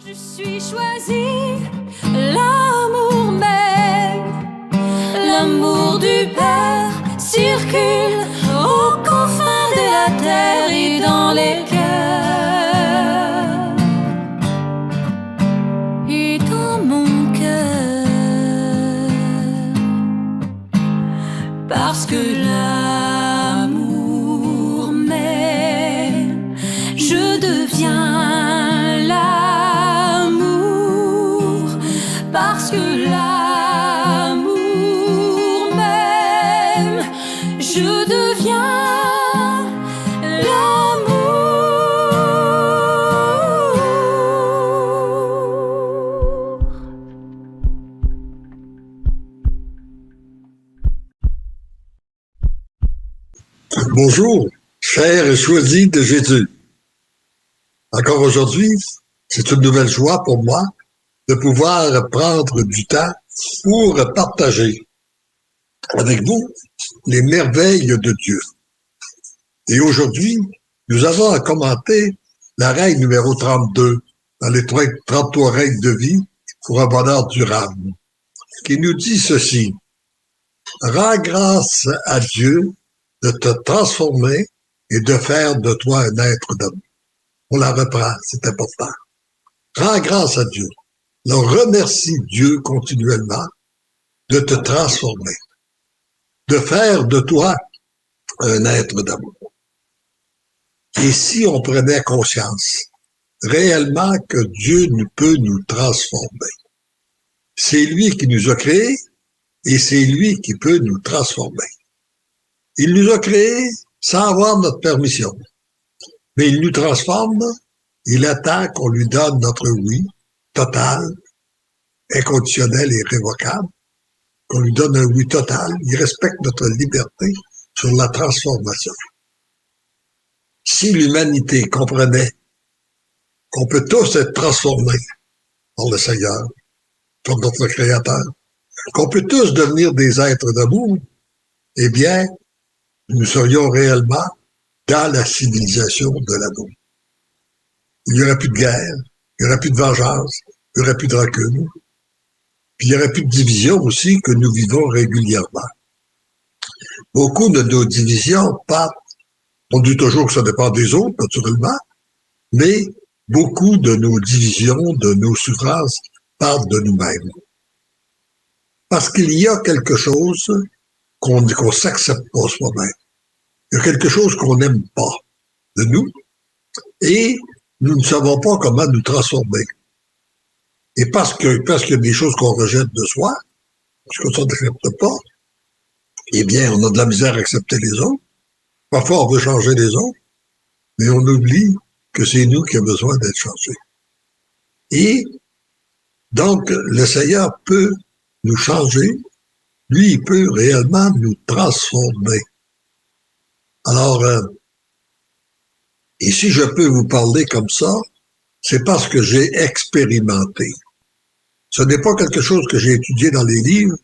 Je suis choisie, l'amour même, l'amour du Père circule aux confins de la terre et dans les cœurs et dans mon cœur, parce que l'amour même, je deviens l'amour, parce que l'amour même, je deviens l'amour. Bonjour, chers et choisis de Jésus. Encore aujourd'hui, c'est une nouvelle joie pour moi de pouvoir prendre du temps pour partager avec vous les merveilles de Dieu. Et aujourd'hui, nous avons à commenter la règle numéro 32 dans les 33 règles de vie pour un bonheur durable, qui nous dit ceci: rends grâce à Dieu de te transformer et de faire de toi un être d'homme. On la reprend, c'est important. Rends grâce à Dieu. Alors, remercie Dieu continuellement de te transformer, de faire de toi un être d'amour. Et si on prenait conscience réellement que Dieu peut nous transformer, c'est lui qui nous a créés et c'est lui qui peut nous transformer. Il nous a créés sans avoir notre permission, mais il nous transforme, il attend qu'on lui donne notre oui total, inconditionnel et irrévocable, qu'on lui donne un oui total, il respecte notre liberté sur la transformation. Si l'humanité comprenait qu'on peut tous être transformés par le Seigneur, par notre Créateur, qu'on peut tous devenir des êtres d'amour, eh bien, nous serions réellement dans la civilisation de l'amour. Il n'y aurait plus de guerre, il n'y aurait plus de vengeance, il n'y aurait plus de rancune, puis il n'y aurait plus de division aussi que nous vivons régulièrement. Beaucoup de nos divisions partent, on dit toujours que ça dépend des autres, naturellement, mais beaucoup de nos divisions, de nos souffrances partent de nous-mêmes. Parce qu'il y a quelque chose qu'on s'accepte pas soi-même. Il y a quelque chose qu'on n'aime pas de nous et nous ne savons pas comment nous transformer. Et parce qu'il y a des choses qu'on rejette de soi, parce qu'on ne s'accepte pas, eh bien, on a de la misère à accepter les autres. Parfois, on veut changer les autres, mais on oublie que c'est nous qui avons besoin d'être changés. Et donc, le Seigneur peut nous changer, lui, il peut réellement nous transformer. Alors, et si je peux vous parler comme ça, c'est parce que j'ai expérimenté. Ce n'est pas quelque chose que j'ai étudié dans les livres,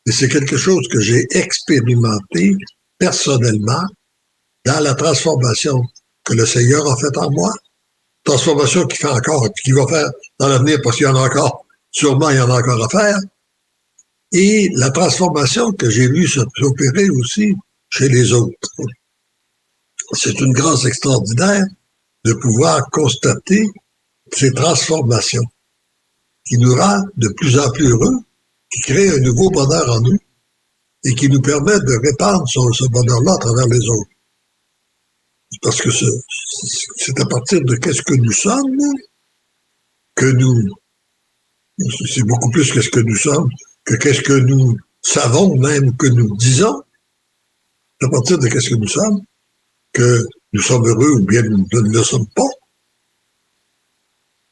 mais c'est quelque chose que j'ai expérimenté personnellement dans la transformation que le Seigneur a faite en moi. Transformation qu'il fait encore et qu'il va faire dans l'avenir parce qu'il y en a encore, sûrement il y en a encore à faire. Et la transformation que j'ai vue s'opérer aussi chez les autres. C'est une grâce extraordinaire de pouvoir constater ces transformations qui nous rend de plus en plus heureux, qui crée un nouveau bonheur en nous et qui nous permet de répandre ce bonheur-là à travers les autres. Parce que c'est à partir de qu'est-ce que nous sommes que nous, c'est beaucoup plus qu'est-ce que nous sommes, que qu'est-ce que nous savons même que nous disons. C'est à partir de qu'est-ce que nous sommes que nous sommes heureux ou bien nous ne le sommes pas,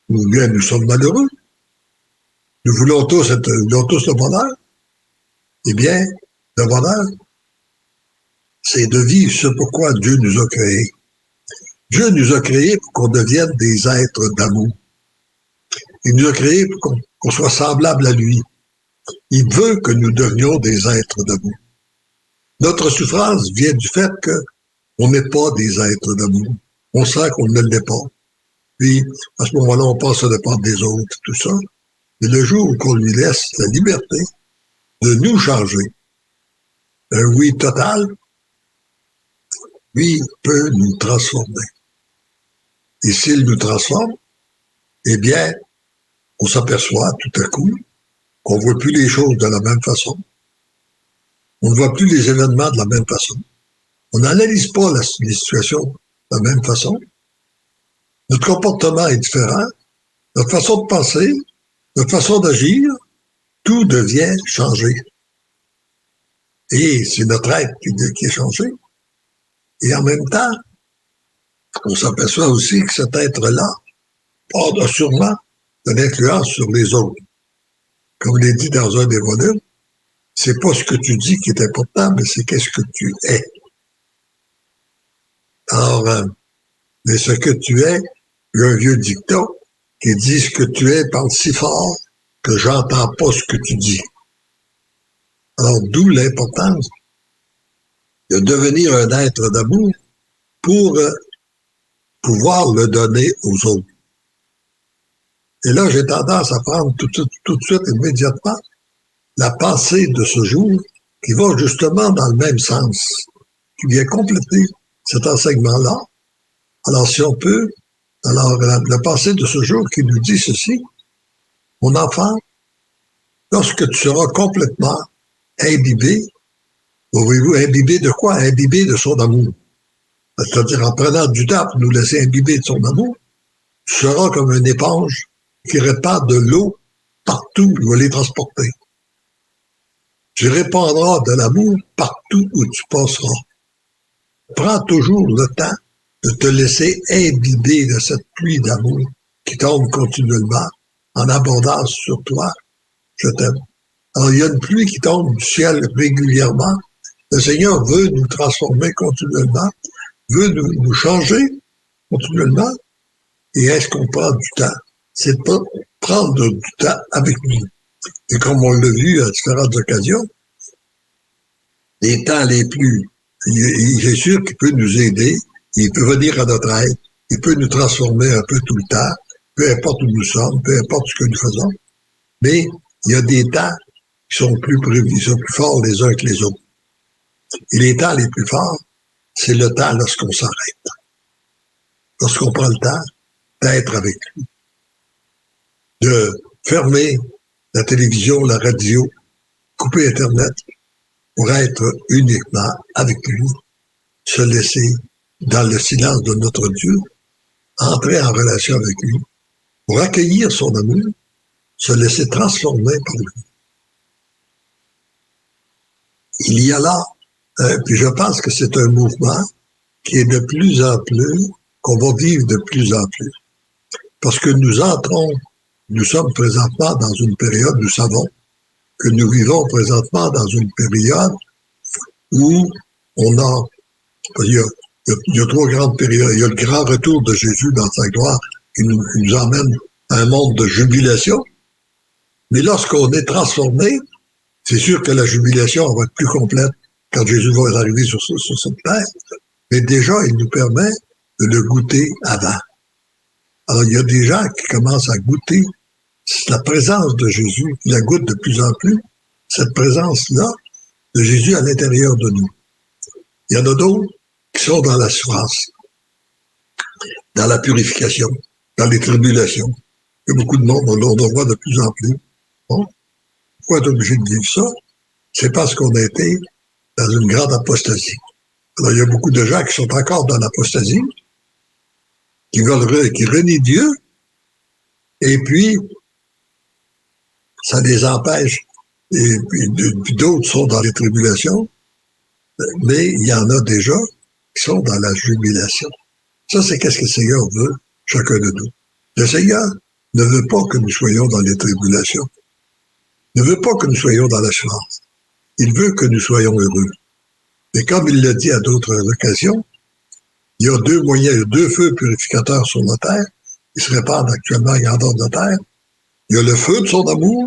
ou bien nous sommes malheureux. Nous voulons tous le bonheur. Eh bien, le bonheur, c'est de vivre ce pourquoi Dieu nous a créés. Dieu nous a créés pour qu'on devienne des êtres d'amour. Il nous a créés pour qu'on soit semblable à lui. Il veut que nous devenions des êtres d'amour. Notre souffrance vient du fait qu'on n'est pas des êtres d'amour. On sent qu'on ne l'est pas. Puis, à ce moment-là, on passe à dépendre des autres, tout ça. Mais le jour qu'on lui laisse la liberté de nous changer, un oui total, lui peut nous transformer. Et s'il nous transforme, eh bien, on s'aperçoit tout à coup qu'on ne voit plus les choses de la même façon. On ne voit plus les événements de la même façon. On n'analyse pas les situations de la même façon. Notre comportement est différent. Notre façon de penser, notre façon d'agir, tout devient changé. Et c'est notre être qui est changé. Et en même temps, on s'aperçoit aussi que cet être-là a sûrement une influence sur les autres. Comme il est dit dans un des volumes, c'est pas ce que tu dis qui est important, mais c'est qu'est-ce que tu es. Alors, mais ce que tu es, il y a un vieux dicton qui dit ce que tu es parle si fort que j'entends pas ce que tu dis. Alors, d'où l'importance de devenir un être d'amour pour pouvoir le donner aux autres. Et là, j'ai tendance à prendre tout de suite, immédiatement, la pensée de ce jour qui va justement dans le même sens, qui vient compléter cet enseignement-là. Alors, si on peut, alors la pensée de ce jour qui nous dit ceci, mon enfant, lorsque tu seras complètement imbibé, voyez-vous, imbibé de quoi? Imbibé de son amour. C'est-à-dire en prenant du temps pour nous laisser imbiber de son amour, tu seras comme une éponge qui répand de l'eau partout où elle est transportée. Tu répandras de l'amour partout où tu passeras. Prends toujours le temps de te laisser imbiber de cette pluie d'amour qui tombe continuellement en abondance sur toi. Je t'aime. Alors, il y a une pluie qui tombe du ciel régulièrement. Le Seigneur veut nous transformer continuellement, veut nous changer continuellement. Et est-ce qu'on prend du temps? C'est pas prendre du temps avec lui. Et comme on l'a vu à différentes occasions, les temps les plus, il est sûr qu'il peut nous aider, il peut venir à notre aide, il peut nous transformer un peu tout le temps, peu importe où nous sommes, peu importe ce que nous faisons. Mais il y a des temps qui sont plus forts les uns que les autres. Et les temps les plus forts, c'est le temps lorsqu'on s'arrête. Lorsqu'on prend le temps d'être avec lui. De fermer la télévision, la radio, couper Internet pour être uniquement avec lui, se laisser dans le silence de notre Dieu, entrer en relation avec lui, pour accueillir son amour, se laisser transformer par lui. Il y a là, puis je pense que c'est un mouvement qui est de plus en plus, qu'on va vivre de plus en plus. Parce que nous sommes présentement dans une période, nous savons que nous vivons présentement dans une période où il y a trois grandes périodes. Il y a le grand retour de Jésus dans sa gloire qui nous emmène à un monde de jubilation. Mais lorsqu'on est transformé, c'est sûr que la jubilation va être plus complète quand Jésus va arriver sur cette terre. Mais déjà, il nous permet de le goûter avant. Alors, il y a des gens qui commencent à goûter la présence de Jésus, qui la goûtent de plus en plus, cette présence-là de Jésus à l'intérieur de nous. Il y en a d'autres qui sont dans la souffrance, dans la purification, dans les tribulations. Il y a beaucoup de monde, on en voit de plus en plus. Bon. Pourquoi être obligé de vivre ça? C'est parce qu'on a été dans une grande apostasie. Alors, il y a beaucoup de gens qui sont encore dans l'apostasie, qui renient Dieu, et puis, ça les empêche, et puis d'autres sont dans les tribulations, mais il y en a déjà qui sont dans la jubilation. Ça, c'est qu'est-ce que le Seigneur veut, chacun de nous. Le Seigneur ne veut pas que nous soyons dans les tribulations, ne veut pas que nous soyons dans la souffrance. Il veut que nous soyons heureux. Et comme il l'a dit à d'autres occasions, il y a deux moyens, il y a deux feux purificateurs sur la terre, qui se répandent actuellement en dehors de la terre. Il y a le feu de son amour,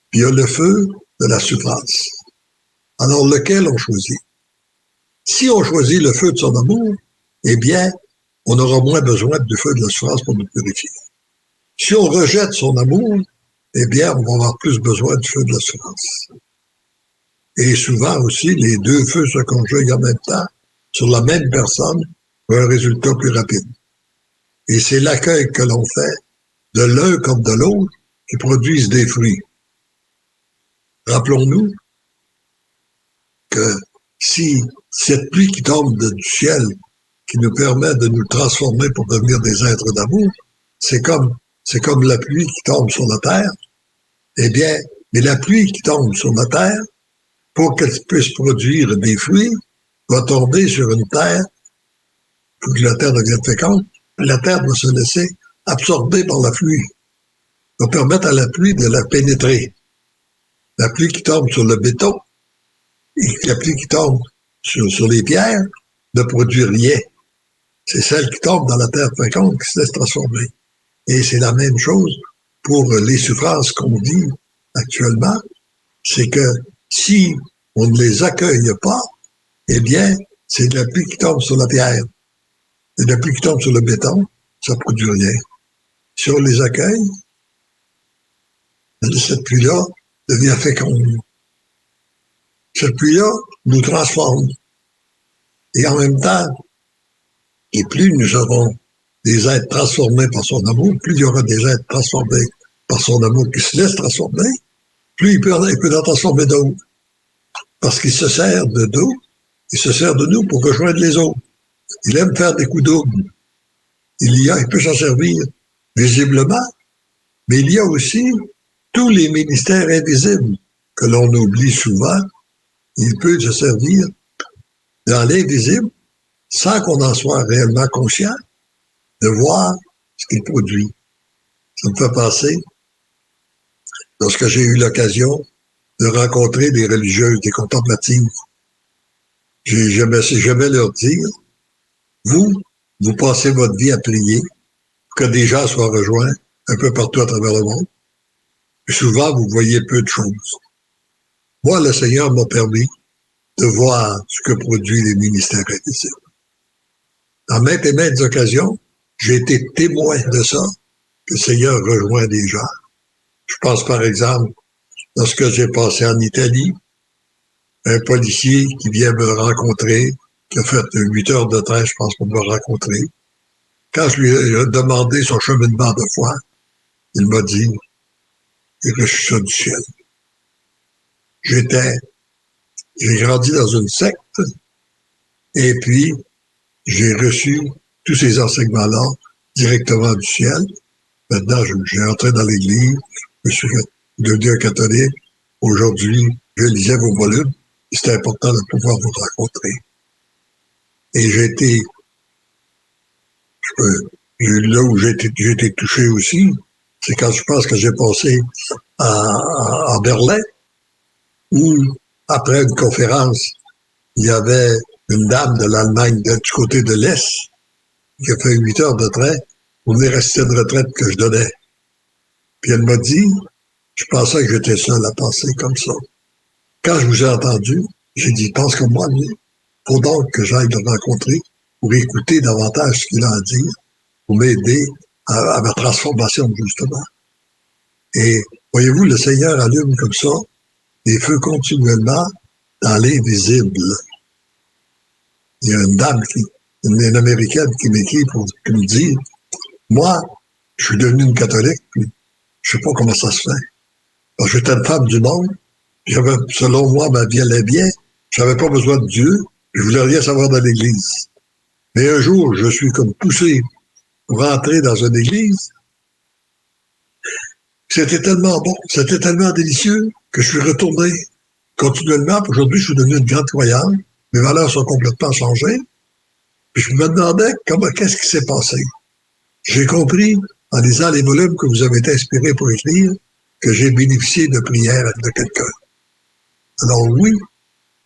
puis il y a le feu de la souffrance. Alors, lequel on choisit? Si on choisit le feu de son amour, eh bien, on aura moins besoin du feu de la souffrance pour nous purifier. Si on rejette son amour, eh bien, on va avoir plus besoin du feu de la souffrance. Et souvent aussi, les deux feux se conjuguent en même temps sur la même personne pour un résultat plus rapide. Et c'est l'accueil que l'on fait de l'un comme de l'autre qui produisent des fruits. Rappelons-nous que si cette pluie qui tombe du ciel, qui nous permet de nous transformer pour devenir des êtres d'amour, c'est comme la pluie qui tombe sur la terre, eh bien, mais la pluie qui tombe sur la terre, pour qu'elle puisse produire des fruits, va tomber sur une terre, pour que la terre devienne féconde, la terre va se laisser absorber par la pluie, va permettre à la pluie de la pénétrer. La pluie qui tombe sur le béton et la pluie qui tombe sur les pierres ne produit rien. C'est celle qui tombe dans la terre féconde qui se laisse transformer. Et c'est la même chose pour les souffrances qu'on vit actuellement. C'est que si on ne les accueille pas, eh bien, c'est de la pluie qui tombe sur la pierre. Et de la pluie qui tombe sur le béton, ça ne produit rien. Si on les accueille, cette pluie-là devient féconde. Cette pluie-là nous transforme. Et en même temps, et plus nous serons des êtres transformés par son amour, plus il y aura des êtres transformés par son amour qui se laissent transformer, plus il peut en transformer d'autres. Parce qu'il se sert de nous, il se sert de nous pour rejoindre les autres. Il aime faire des coups doubles. Il peut s'en servir visiblement, mais il y a aussi tous les ministères invisibles que l'on oublie souvent. Il peut se servir dans l'invisible sans qu'on en soit réellement conscient de voir ce qu'il produit. Ça me fait penser, lorsque j'ai eu l'occasion de rencontrer des religieuses, des contemplatives, j'aimais leur dire, vous passez votre vie à prier pour que des gens soient rejoints un peu partout à travers le monde. Et souvent, vous voyez peu de choses. Moi, le Seigneur m'a permis de voir ce que produisent les ministères invisibles. Dans maintes et maintes occasions, j'ai été témoin de ça, que le Seigneur rejoint des gens. Je pense par exemple, lorsque j'ai passé en Italie, un policier qui vient me rencontrer, qui a fait 8 heures de train, je pense, pour me rencontrer. Quand je lui ai demandé son cheminement de foi, il m'a dit, j'ai reçu ça du ciel. J'ai grandi dans une secte, et puis j'ai reçu tous ces enseignements-là directement du ciel. Maintenant, j'ai entré dans l'Église, je suis devenu un catholique. Aujourd'hui, je lisais vos volumes, et c'était important de pouvoir vous rencontrer. Et là où j'ai été touché aussi, c'est quand je pense que j'ai passé à Berlin, où, après une conférence, il y avait une dame de l'Allemagne du côté de l'Est qui a fait 8 heures de train pour venir assister à une retraite que je donnais. Puis elle m'a dit, je pensais que j'étais seul à penser comme ça. Quand je vous ai entendu, j'ai dit, pense comme moi, lui. Faut donc que j'aille le rencontrer pour écouter davantage ce qu'il a à dire, pour m'aider à ma transformation, justement. Et voyez-vous, le Seigneur allume comme ça des feux continuellement dans l'invisible. Il y a une dame, une Américaine qui m'écrit pour me dire, moi, je suis devenu une catholique, puis je sais pas comment ça se fait. Parce que j'étais une femme du monde, j'avais, selon moi, ma vie allait bien, j'avais pas besoin de Dieu, je voulais rien savoir de l'Église. Mais un jour, je suis comme poussé pour rentrer dans une église. C'était tellement bon, c'était tellement délicieux que je suis retourné continuellement. Aujourd'hui, je suis devenu une grande croyante. Mes valeurs sont complètement changées. Puis je me demandais qu'est-ce qui s'est passé. J'ai compris, en lisant les volumes que vous avez été inspirés pour écrire, que j'ai bénéficié de prières de quelqu'un. Alors oui,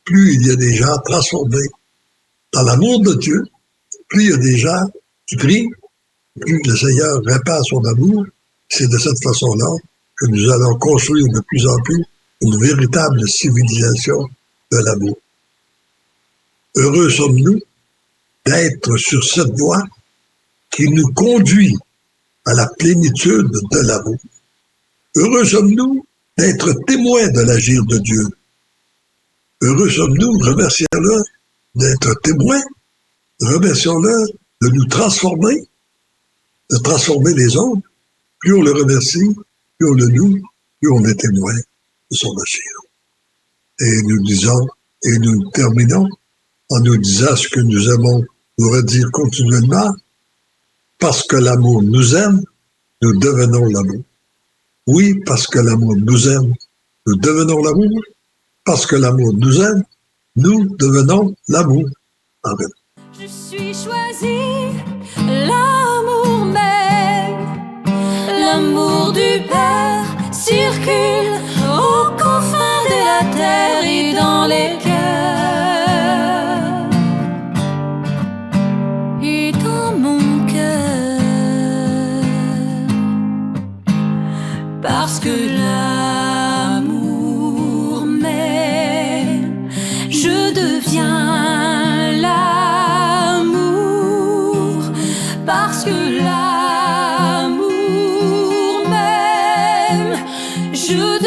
plus il y a des gens transformés dans l'amour de Dieu, plus il y a des gens qui prient, plus le Seigneur répand son amour. C'est de cette façon-là que nous allons construire de plus en plus une véritable civilisation de l'amour. Heureux sommes-nous d'être sur cette voie qui nous conduit à la plénitude de l'amour. Heureux sommes-nous d'être témoins de l'agir de Dieu. Heureux sommes-nous, remercions-le d'être témoins, remercions-le de nous transformer, de transformer les autres. Plus on le remercie, plus on le loue, plus on est témoin de son agir. Et nous disons, et nous terminons en nous disant ce que nous aimons nous redire continuellement, parce que l'amour nous aime, nous devenons l'amour. Oui, parce que l'amour nous aime, nous devenons l'amour. Parce que l'amour nous aime, nous devenons l'amour. Amen. Je suis choisi, l'amour m'aime, l'amour du Père circule aux confins de la terre et dans les cœurs et dans mon cœur, parce que l'amour m'aime, je deviens l'amour, parce que l'amour m'aime, je